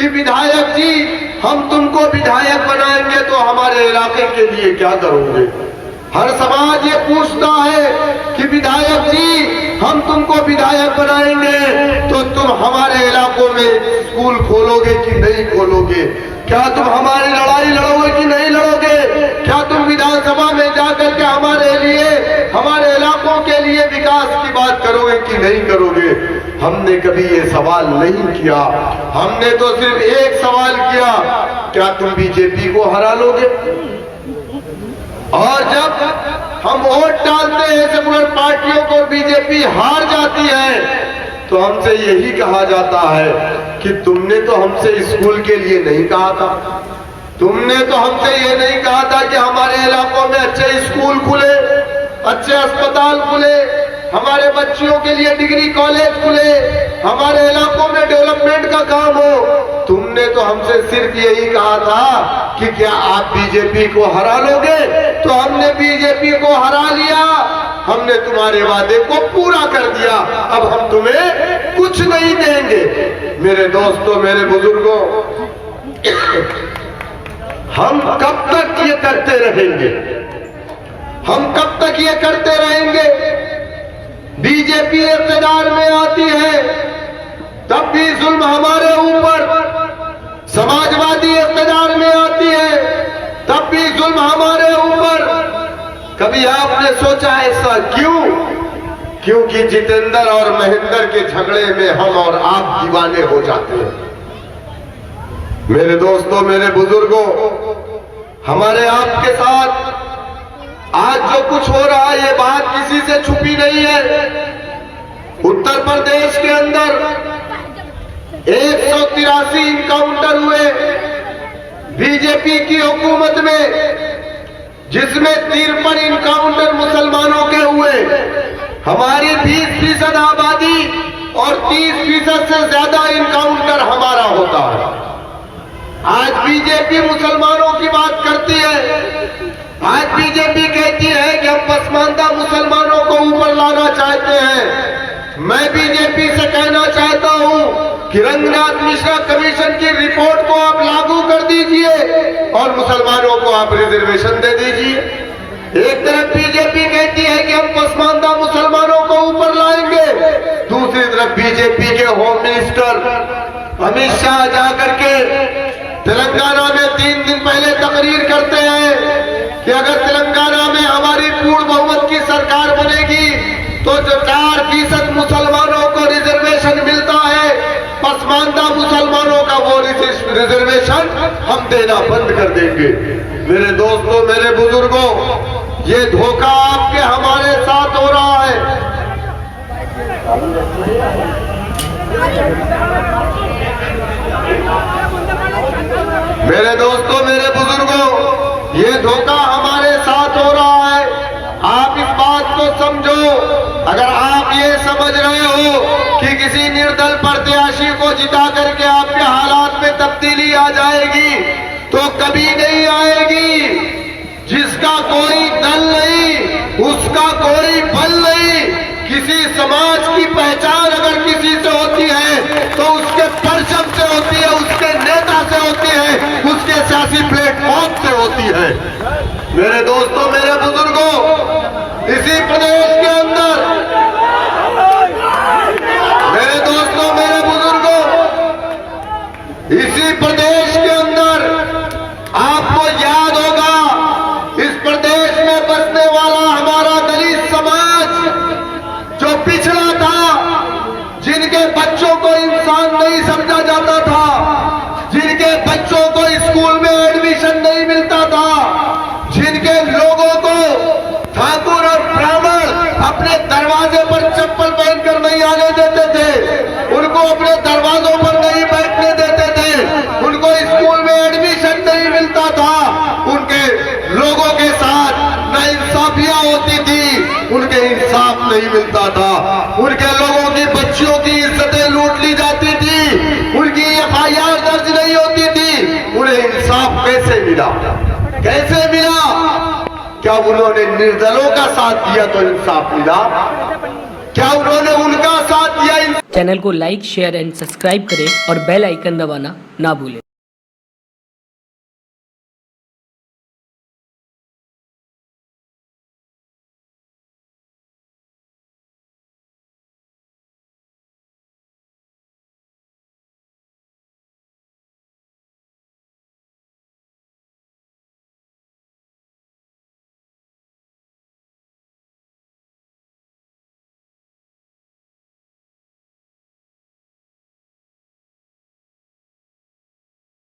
कि विधायक जी हम तुमको विधायक बनाएंगे तो हमारे इलाके के लिए क्या करोगे। हर समाज ये पूछता है कि विधायक जी हम तुमको विधायक बनाएंगे तो तुम हमारे इलाकों में स्कूल खोलोगे कि नहीं खोलोगे, क्या तुम हमारी लड़ाई लड़ोगे कि नहीं लड़ोगे, क्या तुम विधानसभा में जाकर के हमारे लिए हमारे इलाकों के लिए विकास की बात करोगे कि नहीं करोगे। हमने कभी ये सवाल नहीं किया, हमने तो सिर्फ एक सवाल किया, क्या तुम बीजेपी को हरा लोगे। और जब हम वोट डालते हैं सेकुलर पार्टियों को, बीजेपी हार जाती है तो हमसे यही कहा जाता है कि तुमने तो हमसे स्कूल के लिए नहीं कहा था, तुमने तो हमसे ये नहीं कहा था कि हमारे इलाकों में अच्छे स्कूल खुले, अच्छे अस्पताल खुले, हमारे बच्चियों के लिए डिग्री कॉलेज खुले, हमारे इलाकों में डेवलपमेंट का काम हो। तुमने तो हमसे सिर्फ यही कहा था कि क्या आप बीजेपी को हरा लोगे, तो हमने बीजेपी को हरा लिया, हमने तुम्हारे वादे को पूरा कर दिया, अब हम तुम्हें कुछ नहीं देंगे। मेरे दोस्तों, मेरे बुजुर्गों, हम कब तक ये करते रहेंगे, हम कब तक ये करते रहेंगे। बीजेपी इक़्तिदार में आती है तब भी जुल्म हमारे ऊपर, समाजवादी इक़्तिदार में आती है तब भी जुल्म हमारे ऊपर। कभी आपने सोचा ऐसा क्यों? क्योंकि जितेंद्र और महेंद्र के झगड़े में हम और आप दीवाने हो जाते हैं। मेरे दोस्तों, मेरे बुजुर्गों, हमारे आपके साथ आज जो कुछ हो रहा है ये बात किसी से छुपी नहीं है। उत्तर प्रदेश के अंदर 183 इनकाउंटर हुए बीजेपी की हुकूमत में, जिसमें 53 इनकाउंटर मुसलमानों के हुए। हमारी 20% आबादी और 30% से ज्यादा इनकाउंटर हमारा होता है। आज बीजेपी मुसलमानों की बात करती है, आज बीजेपी कहती है कि हम पसमानदा मुसलमानों को ऊपर लाना चाहते हैं। मैं बीजेपी से कहना चाहता हूं कि रंगनाथ मिश्रा कमीशन की रिपोर्ट को आप लागू कर दीजिए और मुसलमानों को आप रिजर्वेशन दे दीजिए। एक तरफ बीजेपी कहती है कि हम पसमानदा मुसलमानों को ऊपर लाएंगे, दूसरी तरफ बीजेपी के होम मिनिस्टर अमित शाह जाकर के तेलंगाना में 3 दिन पहले तकरीर करते हैं कि अगर तेलंगाना में हमारी पूर्ण बहुमत की सरकार बनेगी तो जो 4% मुसलमानों को रिजर्वेशन मिलता है, पसमानदा मुसलमानों का वो रिजर्वेशन हम देना बंद कर देंगे। मेरे दोस्तों, मेरे बुजुर्गों, ये धोखा आपके हमारे साथ हो रहा है। मेरे दोस्तों, मेरे बुजुर्गों, ये धोखा हमारे साथ हो रहा है। आप इस बात को समझो। अगर आप ये समझ रहे हो कि किसी निर्दल प्रत्याशी को जिता करके आपके हालात में तब्दीली आ जाएगी, तो कभी नहीं आएगी। जिसका कोई दल नहीं, उसका कोई बल नहीं। किसी समाज की पहचान अगर किसी से होती है तो उसके परचम से होती है, उसके नेता से होती है, उसके सियासी प्लेटफॉर्म से होती है। मेरे दोस्तों, मेरे बुजुर्गों, इसी प्रदेश के अंदर, मेरे दोस्तों, मेरे बुजुर्गों, इसी प्रदेश के अंदर आपको याद होगा, इस प्रदेश में बसने वाला हमारा दलित समाज जो पिछड़ा था, जिनके बच्चों को इंसान नहीं समझा जाता था, जिनके बच्चों को स्कूल में एडमिशन नहीं मिलता था, जिनके लोगों को ठाकुर और ब्राह्मण अपने दरवाजे पर चप्पल पहनकर नहीं आने देते थे, उनको अपने दरवाजों पर नहीं बैठने देते थे, उनको स्कूल में एडमिशन नहीं मिलता था, उनके लोगों के साथ नाइंसाफियां होती थी, उनके इंसाफ नहीं मिलता था, उनके लोगों की बच्चियों की इज्जतें लूट ली जाती थी, उनकी FIR दर्ज नहीं होती थी। उन्हें इंसाफ कैसे मिला? कैसे मिला? क्या उन्होंने निर्दलों का साथ दिया तो इंसाफ मिला? क्या उन्होंने उनका साथ दिया? चैनल को लाइक शेयर एंड सब्सक्राइब करें और बेल आइकन दबाना ना भूलें।